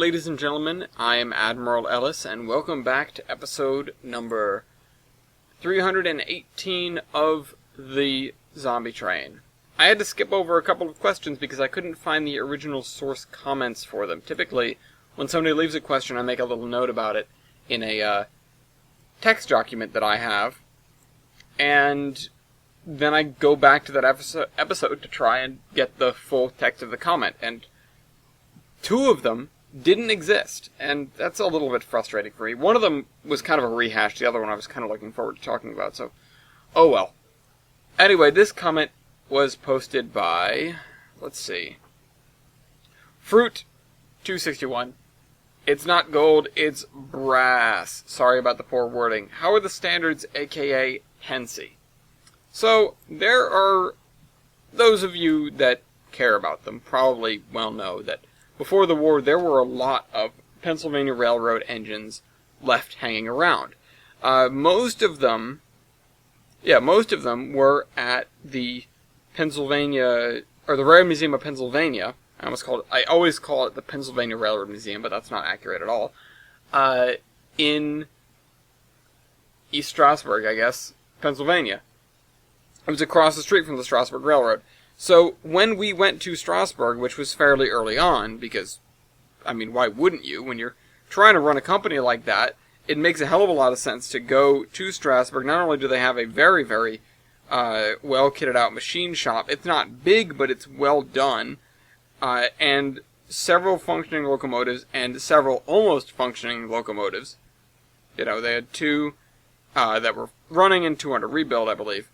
ladies and gentlemen, I am Admiral Ellis, and welcome back to episode number 318 of the Zombie Train. I had to skip over a couple of questions because I couldn't find the original source comments for them. Typically, when somebody leaves a question, I make a little note about it in a text document that I have, and then I go back to that episode to try and get the full text of the comment, and two of them didn't exist, and that's a little bit frustrating for me. One of them was kind of a rehash, the other one I was kind of looking forward to talking about, so oh well. Anyway, this comment was posted by, let's see, Fruit261. It's not gold, it's brass. Sorry about the poor wording. How are the standards, aka Pennsy? So, there are those of you that care about them probably well know that before the war, there were a lot of Pennsylvania Railroad engines left hanging around. Most of them were at the Pennsylvania, or the Railroad Museum of Pennsylvania. I always call it the Pennsylvania Railroad Museum, but that's not accurate at all. In East Stroudsburg, I guess, Pennsylvania. It was across the street from the Stroudsburg Railroad. So, when we went to Strasbourg, which was fairly early on, because, I mean, why wouldn't you? When you're trying to run a company like that, it makes a hell of a lot of sense to go to Strasbourg. Not only do they have a very, very well-kitted out machine shop, it's not big, but it's well done, and several functioning locomotives, and several almost functioning locomotives. You know, they had two that were running and two under rebuild, I believe.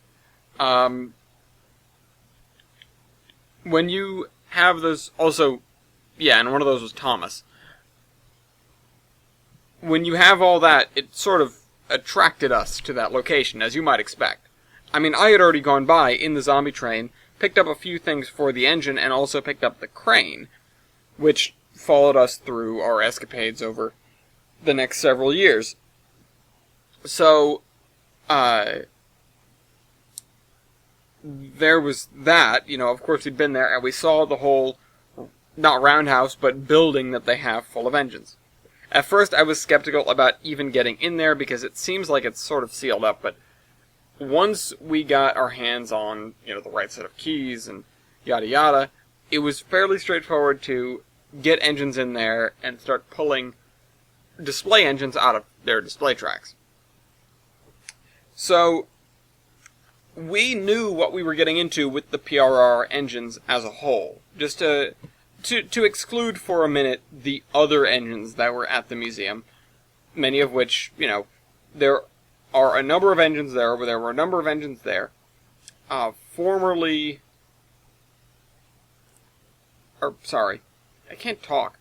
When you have those, also, yeah, and one of those was Thomas. When you have all that, it sort of attracted us to that location, as you might expect. I mean, I had already gone by in the Zombie Train, picked up a few things for the engine, and also picked up the crane, which followed us through our escapades over the next several years. So, there was that, you know, of course we'd been there, and we saw the whole, not roundhouse, but building that they have full of engines. At first I was skeptical about even getting in there, because it seems like it's sort of sealed up, but once we got our hands on, you know, the right set of keys and yada yada, it was fairly straightforward to get engines in there and start pulling display engines out of their display tracks. So, we knew what we were getting into with the PRR engines as a whole. Just to exclude for a minute the other engines that were at the museum, many of which, you know, there are a number of engines there, there were a number of engines there, formerly, or, sorry, I can't talk.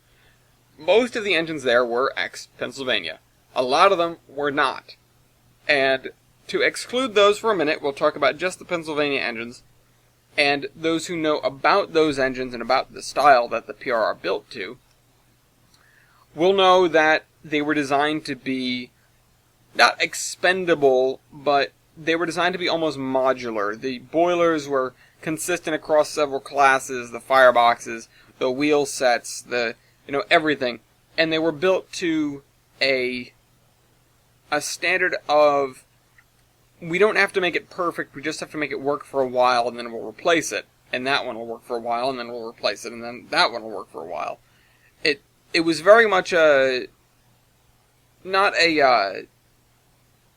Most of the engines there were ex-Pennsylvania. A lot of them were not. And to exclude those for a minute, we'll talk about just the Pennsylvania engines, and those who know about those engines and about the style that the PRR built to will know that they were designed to be not expendable, but they were designed to be almost modular. The boilers were consistent across several classes, the fireboxes, the wheel sets, everything, and they were built to a standard of, we don't have to make it perfect, we just have to make it work for a while, and then we'll replace it. And that one will work for a while, and then we'll replace it, and then that one will work for a while. It was very much not a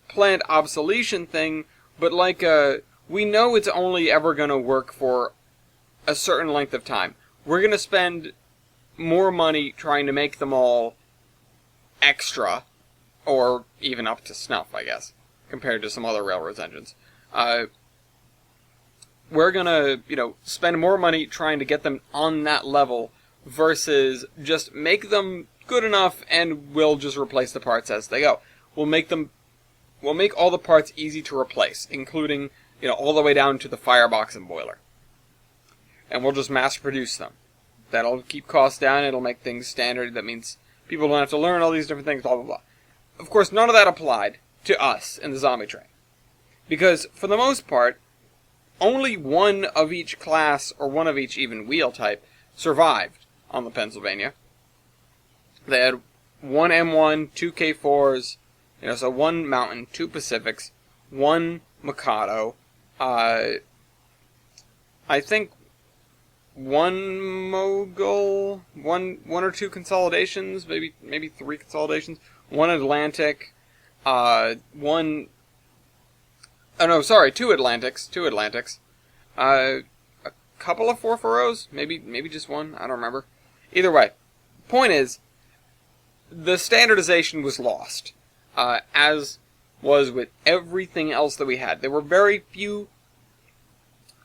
planned obsolescence thing, but like we know it's only ever going to work for a certain length of time. We're going to spend more money trying to make them all extra, or even up to snuff, I guess, compared to some other railroads' engines. We're gonna, spend more money trying to get them on that level versus just make them good enough and we'll just replace the parts as they go. We'll make all the parts easy to replace, including, all the way down to the firebox and boiler. And we'll just mass produce them. That'll keep costs down, it'll make things standard, that means people don't have to learn all these different things, blah blah blah. Of course, none of that applied to us in the Zombie Train. Because, for the most part, only one of each class, or one of each even wheel type, survived on the Pennsylvania. They had one M1, two K4s, so one Mountain, two Pacifics, one Mikado, I think one Mogul, one or two consolidations, maybe three consolidations, one Atlantic, two Atlantics, a couple of 440s, maybe just one, I don't remember. Either way, point is, the standardization was lost, as was with everything else that we had. There were very few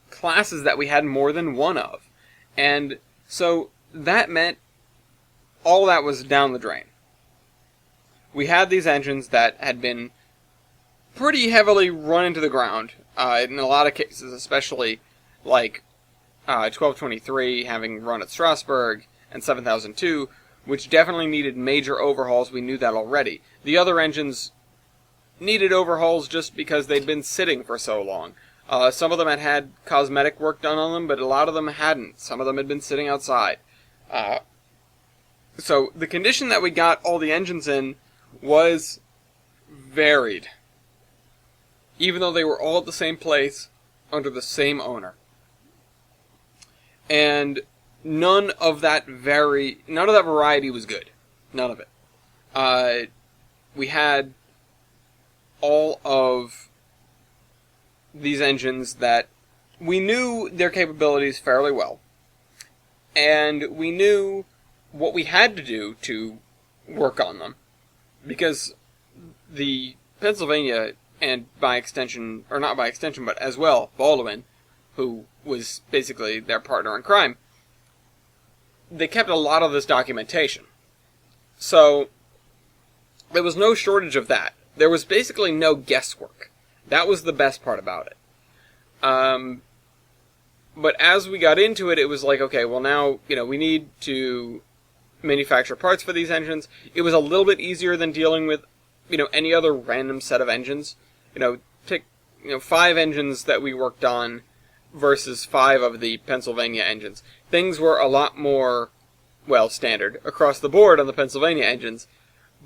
classes that we had more than one of. And so that meant all that was down the drain. We had these engines that had been pretty heavily run into the ground, in a lot of cases, especially like 1223 having run at Strasbourg, and 7002, which definitely needed major overhauls. We knew that already. The other engines needed overhauls just because they'd been sitting for so long. Some of them had cosmetic work done on them, but a lot of them hadn't. Some of them had been sitting outside. So the condition that we got all the engines in was varied, even though they were all at the same place under the same owner. And none of that variety was good. None of it. We had all of these engines that we knew their capabilities fairly well, and we knew what we had to do to work on them, because the Pennsylvania, and by extension, or not by extension, but as well, Baldwin, who was basically their partner in crime, they kept a lot of this documentation. So there was no shortage of that. There was basically no guesswork. That was the best part about it. But as we got into it, it was like, okay, well now, we need to manufacture parts for these engines. It was a little bit easier than dealing with, any other random set of engines. Take, 5 engines that we worked on versus 5 of the Pennsylvania engines. Things were a lot more, standard across the board on the Pennsylvania engines,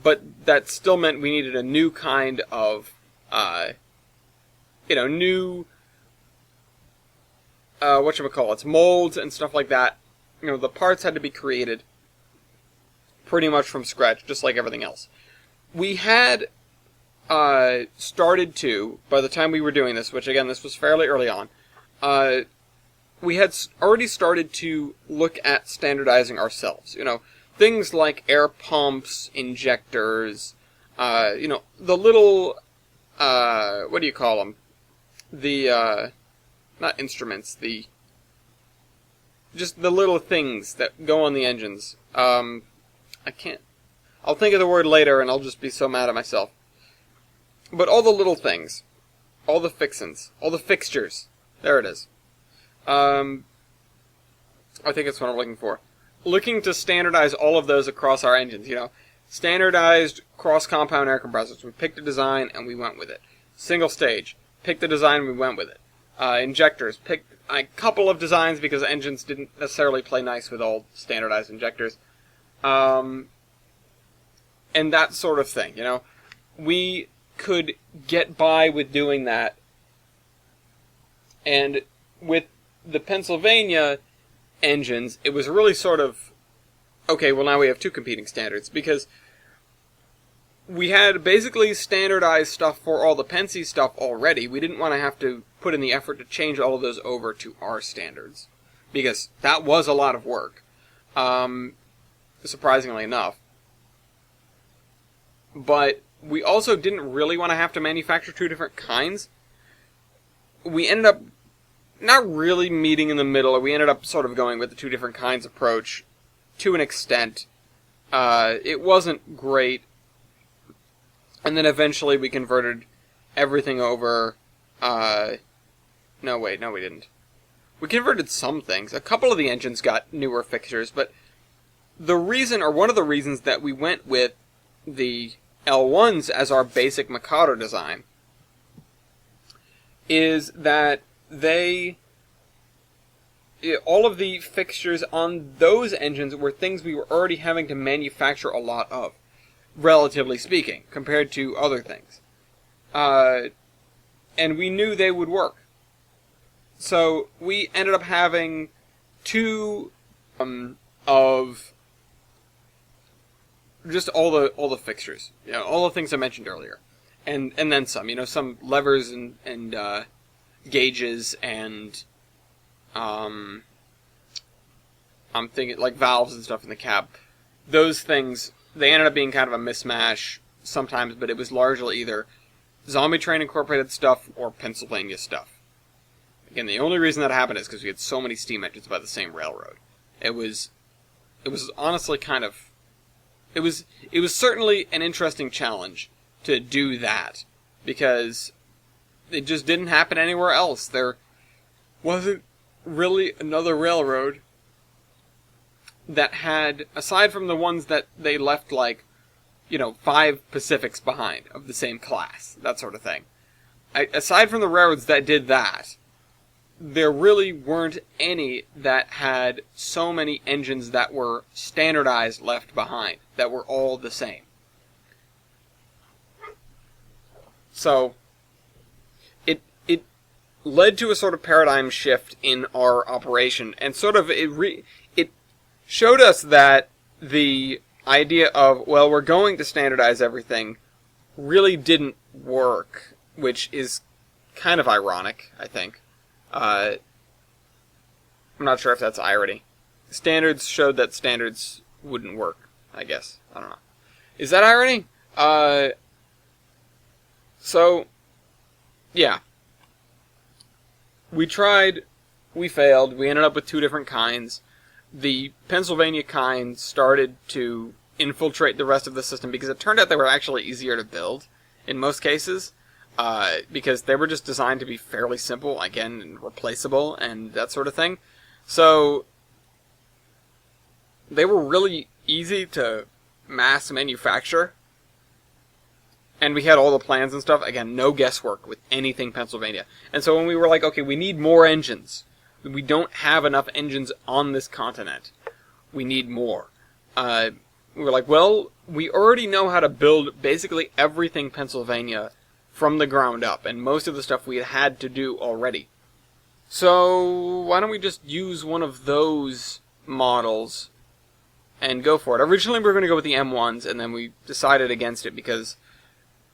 but that still meant we needed a new kind of, new, molds and stuff like that. The parts had to be created pretty much from scratch, just like everything else. We had started to, by the time we were doing this, which again, this was fairly early on, we had already started to look at standardizing ourselves. Things like air pumps, injectors, the little, what do you call them? The, not instruments, just the little things that go on the engines. I'll think of the word later and I'll just be so mad at myself. But all the little things, all the fixins, all the fixtures, there it is. I think that's what I'm looking for. Looking to standardize all of those across our engines, Standardized cross-compound air compressors. We picked a design and we went with it. Single stage. Picked the design and we went with it. Injectors. Picked a couple of designs because engines didn't necessarily play nice with all standardized injectors. And that sort of thing, We could get by with doing that. And with the Pennsylvania engines, it was really sort of, okay, well now we have 2 competing standards, because we had basically standardized stuff for all the Pennsy stuff already. We didn't want to have to put in the effort to change all of those over to our standards, because that was a lot of work, surprisingly enough. But we also didn't really want to have to manufacture 2 different kinds. We ended up not really meeting in the middle. We ended up sort of going with the 2 different kinds approach to an extent. It wasn't great. And then eventually we converted everything over. No, we didn't. We converted some things. A couple of the engines got newer fixtures, but the reason, or one of the reasons that we went with the L1s as our basic Mikado design is that they all of the fixtures on those engines were things we were already having to manufacture a lot of, relatively speaking, compared to other things. And we knew they would work. So we ended up having two of just all the fixtures, all the things I mentioned earlier, and then some, some levers and gauges and I'm thinking like valves and stuff in the cab. Those things, they ended up being kind of a mismatch sometimes, but it was largely either Zombie Train Incorporated stuff or Pennsylvania stuff. Again, the only reason that happened is because we had so many steam engines by the same railroad. It was honestly kind of, it was certainly an interesting challenge to do that, because it just didn't happen anywhere else. There wasn't really another railroad that had, aside from the ones that they left 5 Pacifics behind of the same class, that sort of thing. Aside from the railroads that did that, there really weren't any that had so many engines that were standardized left behind, that were all the same. So, it led to a sort of paradigm shift in our operation, and sort of it showed us that the idea of, well, we're going to standardize everything, really didn't work, which is kind of ironic, I think. I'm not sure if that's irony. Standards showed that standards wouldn't work, I guess. I don't know. Is that irony? So, yeah. We tried, we failed, we ended up with 2 different kinds. The Pennsylvania kind started to infiltrate the rest of the system because it turned out they were actually easier to build in most cases. Because they were just designed to be fairly simple, again, and replaceable, and that sort of thing. So, they were really easy to mass manufacture. And we had all the plans and stuff. Again, no guesswork with anything Pennsylvania. And so when we were like, okay, we need more engines. We don't have enough engines on this continent. We need more. We were like, well, we already know how to build basically everything Pennsylvania from the ground up, and most of the stuff we had to do already. So, why don't we just use one of those models and go for it? Originally we were going to go with the M1s, and then we decided against it because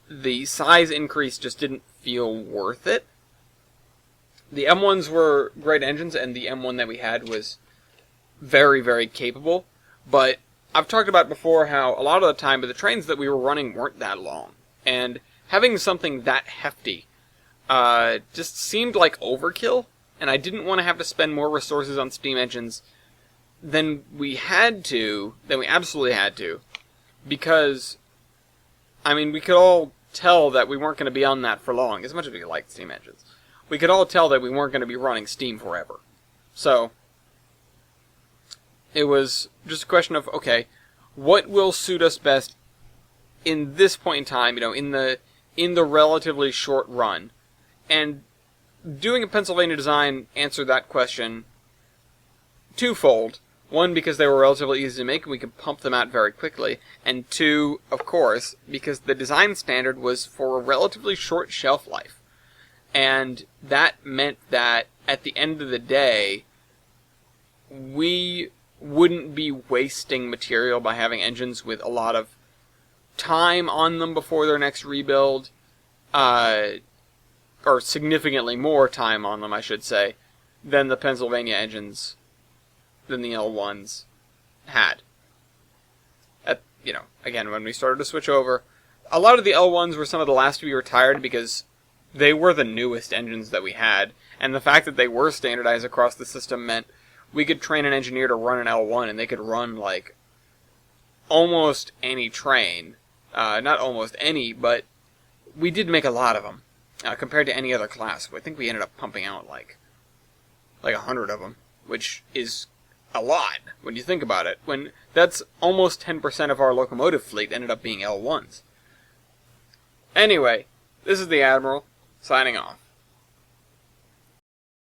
the size increase just didn't feel worth it. The M1s were great engines, and the M1 that we had was very, very capable, but I've talked about before how a lot of the time the trains that we were running weren't that long, and having something that hefty just seemed like overkill, and I didn't want to have to spend more resources on steam engines than we absolutely had to, because, I mean, we could all tell that we weren't going to be on that for long, as much as we liked steam engines. We could all tell that we weren't going to be running steam forever. So, it was just a question of, okay, what will suit us best in this point in time, in the relatively short run? And doing a Pennsylvania design answered that question twofold. One, because they were relatively easy to make and we could pump them out very quickly. And 2, of course, because the design standard was for a relatively short shelf life. And that meant that at the end of the day, we wouldn't be wasting material by having engines with a lot of time on them before their next rebuild, or significantly more time on them, I should say, than the Pennsylvania engines, than the L1s had. Again, when we started to switch over, a lot of the L1s were some of the last to be retired because they were the newest engines that we had, and the fact that they were standardized across the system meant we could train an engineer to run an L1 and they could run almost any train. Not almost any, but we did make a lot of them compared to any other class. I think we ended up pumping out like 100 of them, which is a lot when you think about it. When that's almost 10% of our locomotive fleet ended up being L1s. Anyway, this is the Admiral, signing off.